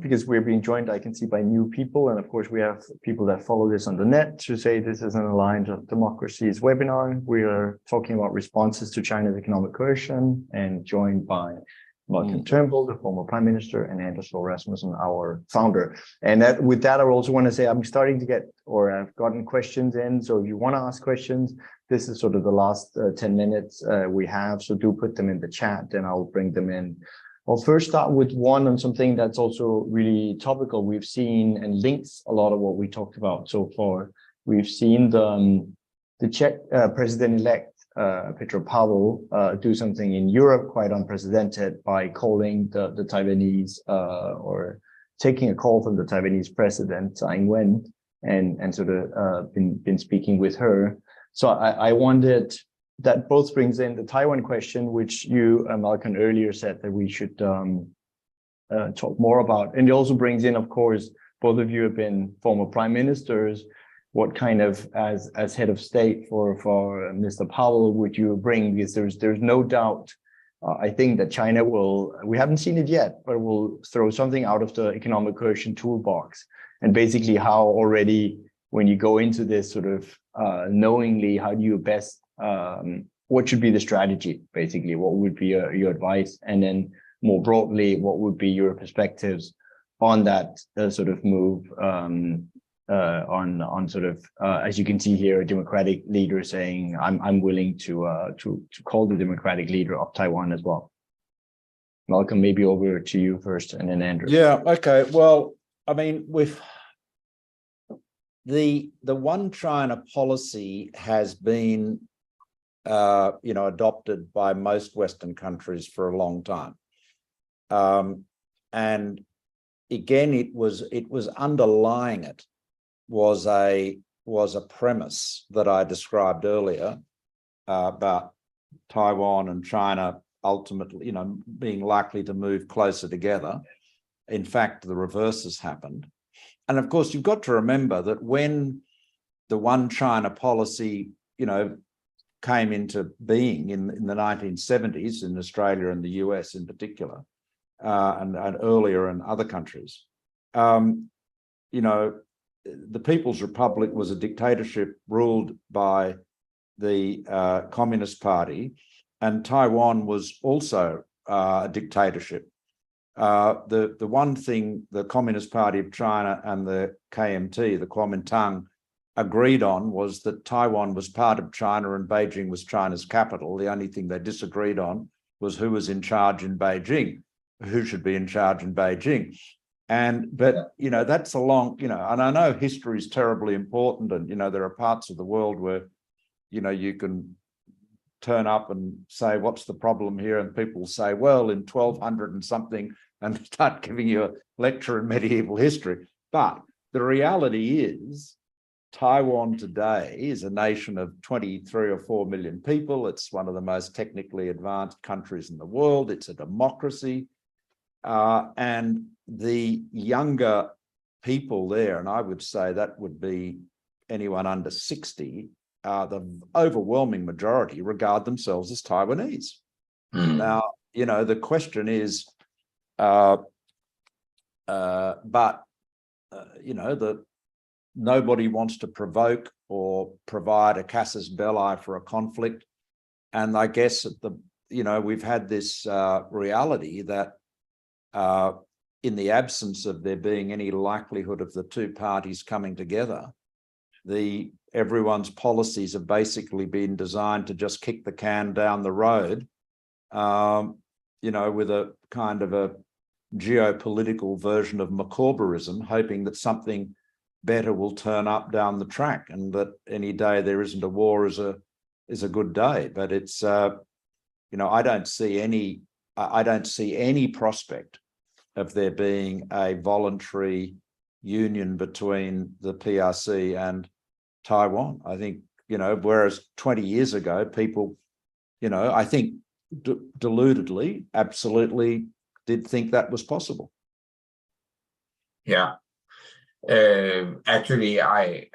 Speaker 1: because we're being joined, I can see, by new people, and of course we have people that follow this on the net, to say this is an Alliance of Democracies webinar. We are talking about responses to China's economic coercion, and joined by Turnbull, the former Prime Minister, and Fogh Rasmussen, our founder. And with that, I also want to say I'm starting to get, or I've gotten questions in. So if you want to ask questions, this is sort of the last 10 minutes we have. So do put them in the chat, and I'll bring them in. I'll first start with one on something that's also really topical. We've seen, and links a lot of what we talked about so far. We've seen the Czech president-elect Petro do something in Europe quite unprecedented by calling the Taiwanese or taking a call from the Taiwanese president, Tsai Ing-wen, and sort of been speaking with her. So I wondered, that both brings in the Taiwan question, which you, Malcolm, earlier said that we should talk more about. And it also brings in, of course, both of you have been former prime ministers. What kind of, as head of state for Mr. Powell, would you bring? Because there's no doubt, I think that China will, we haven't seen it yet, but will throw something out of the economic coercion toolbox. And basically how already, when you go into this sort of knowingly, how do you best, what should be the strategy, basically? What would be your advice? And then more broadly, what would be your perspectives on that sort of move, on sort of, as you can see here, a democratic leader saying, I'm willing to call the democratic leader of Taiwan as well. Malcolm, maybe over to you first, and then Andrew.
Speaker 2: Yeah, okay. Well, I mean, with the one China policy has been adopted by most Western countries for a long time. And again, it was underlying it was a premise that I described earlier about Taiwan and China ultimately, being likely to move closer together. In fact, the reverse has happened. And of course, you've got to remember that when the one China policy, came into being in the 1970s in Australia and the US in particular, and earlier in other countries, the People's Republic was a dictatorship ruled by the Communist Party, and Taiwan was also a dictatorship. The one thing the Communist Party of China and the KMT, the Kuomintang, agreed on was that Taiwan was part of China and Beijing was China's capital. The only thing they disagreed on was who was in charge in Beijing, who should be in charge in Beijing. But that's a long, and I know history is terribly important, and there are parts of the world where you can turn up and say, what's the problem here? And people say, well, in 1200 and something, and start giving you a lecture in medieval history. But the reality is, Taiwan today is a nation of 23 or 4 million people. It's one of the most technically advanced countries in the world. It's a democracy. and the younger people there, and I would say that would be anyone under 60, the overwhelming majority regard themselves as Taiwanese. Now, the question is, nobody wants to provoke or provide a casus belli for a conflict. And I guess we've had this reality that in the absence of there being any likelihood of the two parties coming together, everyone's policies have basically been designed to just kick the can down the road, with a kind of a geopolitical version of McCorberism, hoping that something better will turn up down the track, and that any day there isn't a war is a good day. But it's I don't see any prospect of there being a voluntary union between the PRC and Taiwan. I think, whereas 20 years ago, people, I think deludedly, absolutely did think that was possible.
Speaker 3: Yeah. Actually, I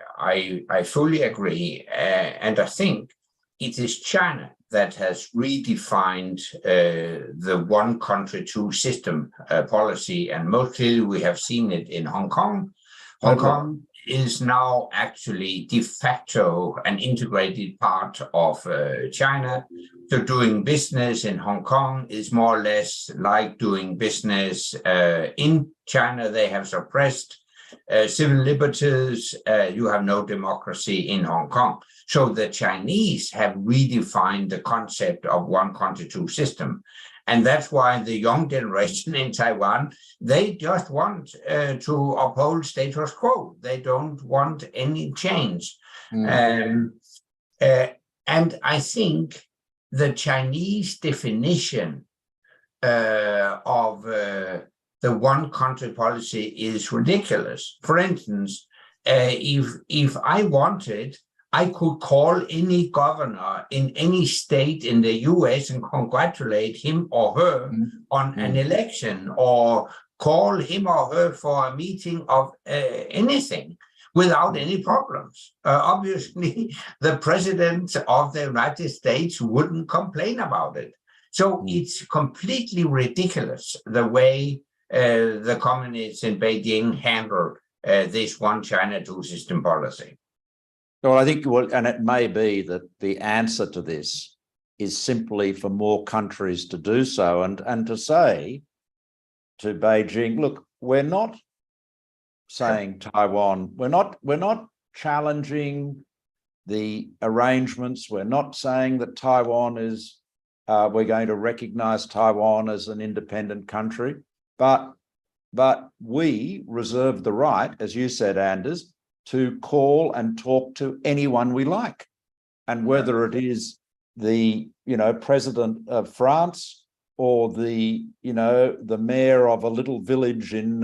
Speaker 3: fully agree. And I think it is China that has redefined the one country, two system policy. And most clearly, we have seen it in Hong Kong. Hong Kong is now actually de facto an integrated part of China. So doing business in Hong Kong is more or less like doing business in China. They have suppressed civil liberties. You have no democracy in Hong Kong. So the Chinese have redefined the concept of one country, two system. And that's why the young generation in Taiwan, they just want to uphold status quo. They don't want any change. And I think the Chinese definition of the one country policy is ridiculous. For instance, if I wanted, I could call any governor in any state in the US and congratulate him or her on an election, or call him or her for a meeting of anything without any problems. Obviously, the president of the United States wouldn't complain about it. So it's completely ridiculous the way the communists in Beijing handled this one China, two system policy.
Speaker 2: Well, I think, and it may be that the answer to this is simply for more countries to do so, and to say to Beijing, look, we're not saying Taiwan, we're not challenging the arrangements. We're not saying that Taiwan is, we're going to recognize Taiwan as an independent country, but we reserve the right, as you said, Anders, to call and talk to anyone we like. And whether it is the, president of France, or the, the mayor of a little village in,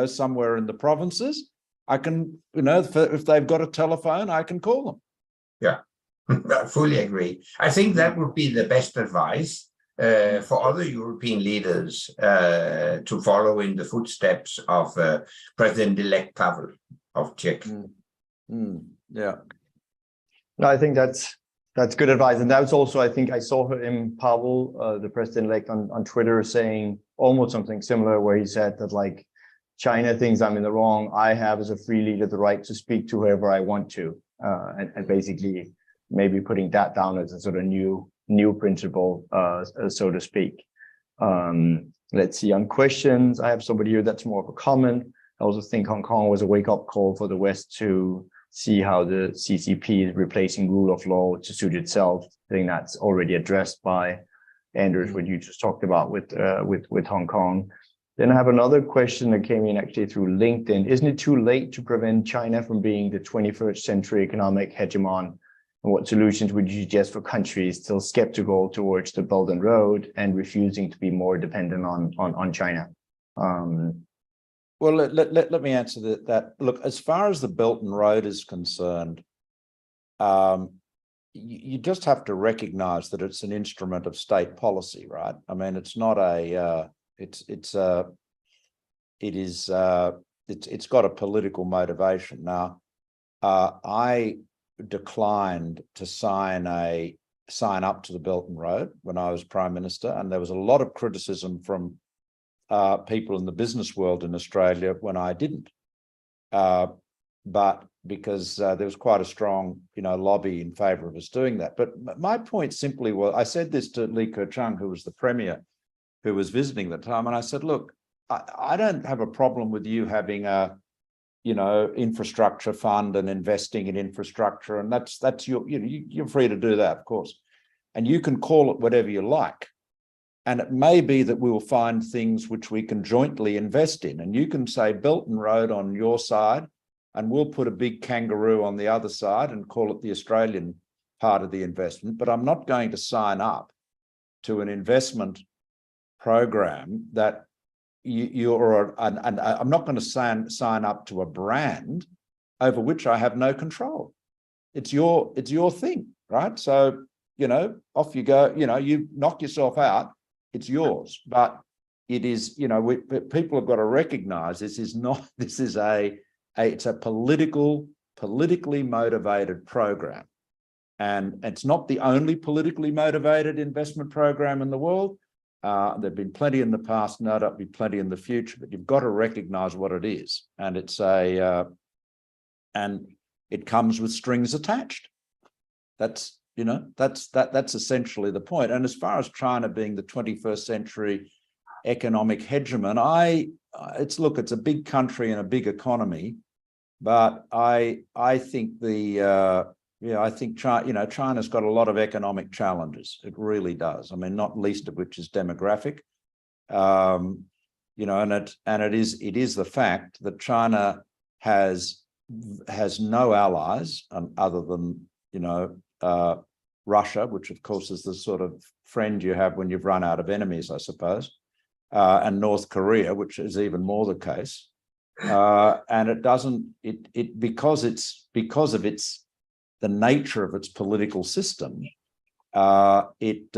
Speaker 2: somewhere in the provinces, I can, if they've got a telephone, I can call them.
Speaker 3: Yeah, I fully agree. I think that would be the best advice for other European leaders to follow in the footsteps of President-elect Pavel of Czech.
Speaker 2: Yeah.
Speaker 1: No, I think that's good advice. And that's also, I think I saw him, Pavel, the president-elect, on Twitter saying almost something similar, where he said that, like, China thinks I'm in the wrong. I have, as a free leader, the right to speak to whoever I want to, and basically maybe putting that down as a sort of new principle, so to speak. Let's see, on questions, I have somebody here that's more of a comment. I also think Hong Kong was a wake-up call for the West to see how the CCP is replacing rule of law to suit itself. I think that's already addressed by Anders, what you just talked about with Hong Kong. Then I have another question that came in actually through LinkedIn. Isn't it too late to prevent China from being the 21st century economic hegemon? And what solutions would you suggest for countries still skeptical towards the Belt and Road and refusing to be more dependent on China?
Speaker 2: Well, let me answer that. Look, as far as the Belt and Road is concerned, you just have to recognize that it's an instrument of state policy, right? I mean, it's not a It's got a political motivation. Now, I declined to sign up to the Belt and Road when I was Prime Minister, and there was a lot of criticism from people in the business world in Australia when I didn't. But because there was quite a strong, lobby in favour of us doing that. But my point simply was, I said this to Li Keqiang, who was the Premier, who was visiting at the time, and I said, look, I don't have a problem with you having a, infrastructure fund and investing in infrastructure, and that's you're free to do that, of course, and you can call it whatever you like. And it may be that we will find things which we can jointly invest in, and you can say Belt and Road on your side, and we'll put a big kangaroo on the other side and call it the Australian part of the investment. But I'm not going to sign up to an investment program that and I'm not going to sign up to a brand over which I have no control. It's your thing, right? So, off you go, you knock yourself out, it's yours. But it is, people have got to recognize it's a politically motivated program. And it's not the only politically motivated investment program in the world. There've been plenty in the past, no doubt be plenty in the future, but you've got to recognize what it is. And it's and it comes with strings attached. That's essentially the point. And as far as China being the 21st century economic hegemon, it's a big country and a big economy, but I think I think China's got a lot of economic challenges. It really does. I mean, not least of which is demographic. And it is the fact that China has no allies other than Russia, which of course is the sort of friend you have when you've run out of enemies, I suppose, and North Korea, which is even more the case. And it doesn't. Because of the nature of its political system, it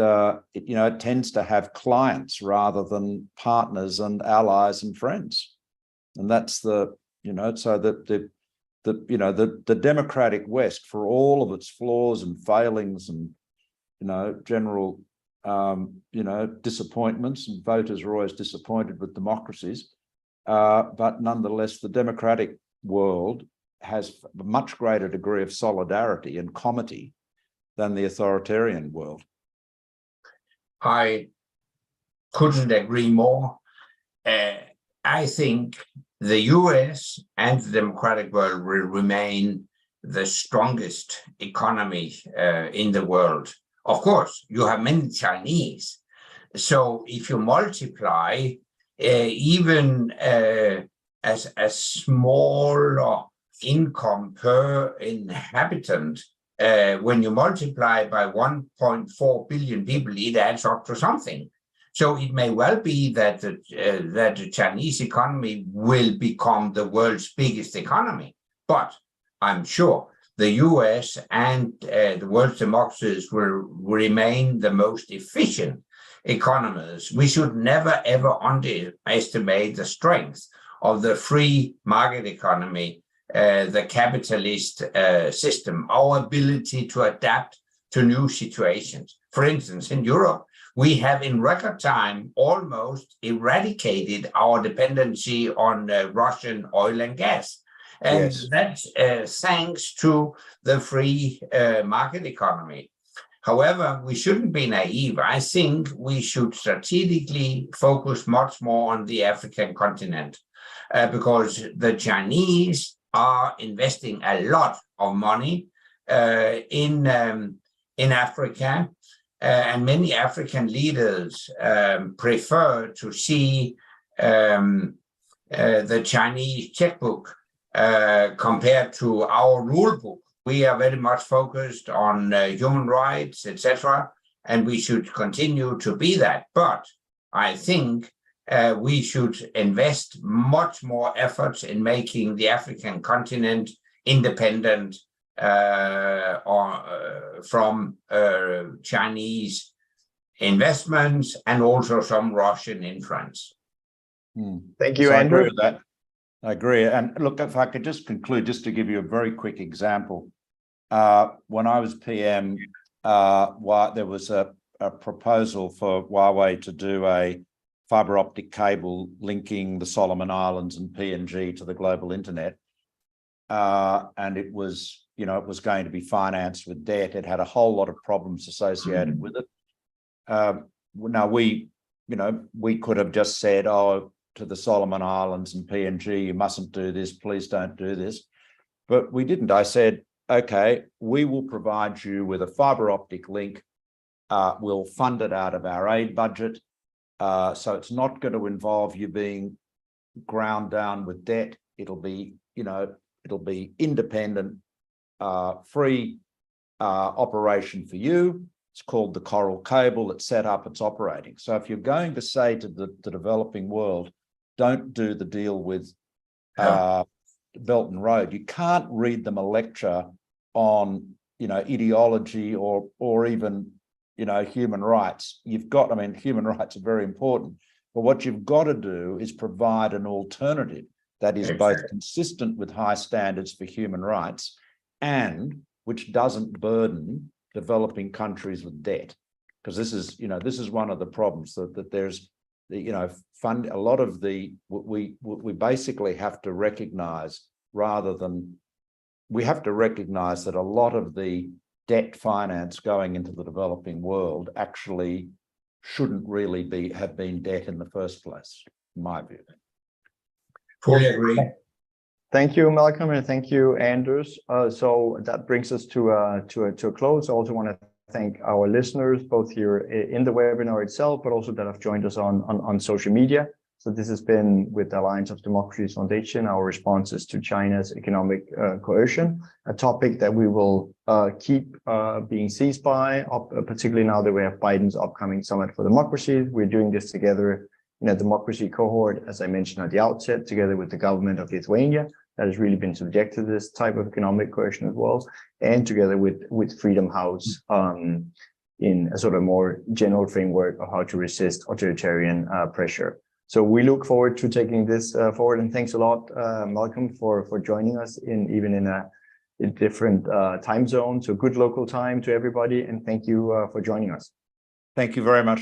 Speaker 2: tends to have clients rather than partners and allies and friends, and that's the democratic West, for all of its flaws and failings and general disappointments, and voters are always disappointed with democracies, but nonetheless the democratic world has a much greater degree of solidarity and comity than the authoritarian world.
Speaker 3: I couldn't agree more. I think the US and the democratic world will remain the strongest economy in the world. Of course, you have many Chinese. So if you multiply even as a smaller income per inhabitant, when you multiply by 1.4 billion people, it adds up to something. So it may well be that the Chinese economy will become the world's biggest economy. But I'm sure the US and the world's democracies will remain the most efficient economies. We should never, ever underestimate the strength of the free market economy, the capitalist system, our ability to adapt to new situations. For instance, in Europe, we have in record time almost eradicated our dependency on Russian oil and gas. And
Speaker 2: Yes.
Speaker 3: that's thanks to the free market economy. However, we shouldn't be naive. I think we should strategically focus much more on the African continent because the Chinese are investing a lot of money in Africa, and many African leaders prefer to see the Chinese checkbook compared to our rule book. We are very much focused on human rights, etc., and we should continue to be that. But I think we should invest much more efforts in making the African continent independent from Chinese investments and also some Russian influence.
Speaker 1: Thank you,
Speaker 2: So I
Speaker 1: Andrew.
Speaker 2: agree with that. I agree. And look, if I could just conclude, just to give you a very quick example. When I was PM, there was a proposal for Huawei to do a fiber optic cable linking the Solomon Islands and PNG to the global internet. And it was, it was going to be financed with debt. It had a whole lot of problems associated with it. Now we could have just said, oh, to the Solomon Islands and PNG, you mustn't do this, please don't do this. But we didn't. I said, okay, we will provide you with a fiber optic link. We'll fund it out of our aid budget. So it's not going to involve you being ground down with debt. It'll be, it'll be independent, free operation for you. It's called the Coral Cable. It's set up, it's operating. So if you're going to say to the developing world, don't do the deal with Belt and Road, you can't read them a lecture on, ideology or even, human rights. You've got, human rights are very important, but what you've got to do is provide an alternative that is both consistent with high standards for human rights and which doesn't burden developing countries with debt. Because this is one of the problems that there's, fund a lot of the, we basically have to recognize we have to recognize that a lot of the debt finance going into the developing world actually shouldn't really have been debt in the first place, in my view.
Speaker 3: Fully agree.
Speaker 1: Thank you, Malcolm, and thank you, Anders. So that brings us to a close. I also want to thank our listeners, both here in the webinar itself, but also that have joined us on social media. So this has been with the Alliance of Democracies Foundation, our responses to China's economic coercion, a topic that we will keep being seized by, particularly now that we have Biden's upcoming Summit for Democracy. We're doing this together in a democracy cohort, as I mentioned at the outset, together with the Government of Lithuania, that has really been subjected to this type of economic coercion as well, and together with Freedom House in a sort of more general framework of how to resist authoritarian pressure. So we look forward to taking this forward, and thanks a lot, Malcolm, for joining us even in a different time zone. So good local time to everybody, and thank you for joining us.
Speaker 2: Thank you very much.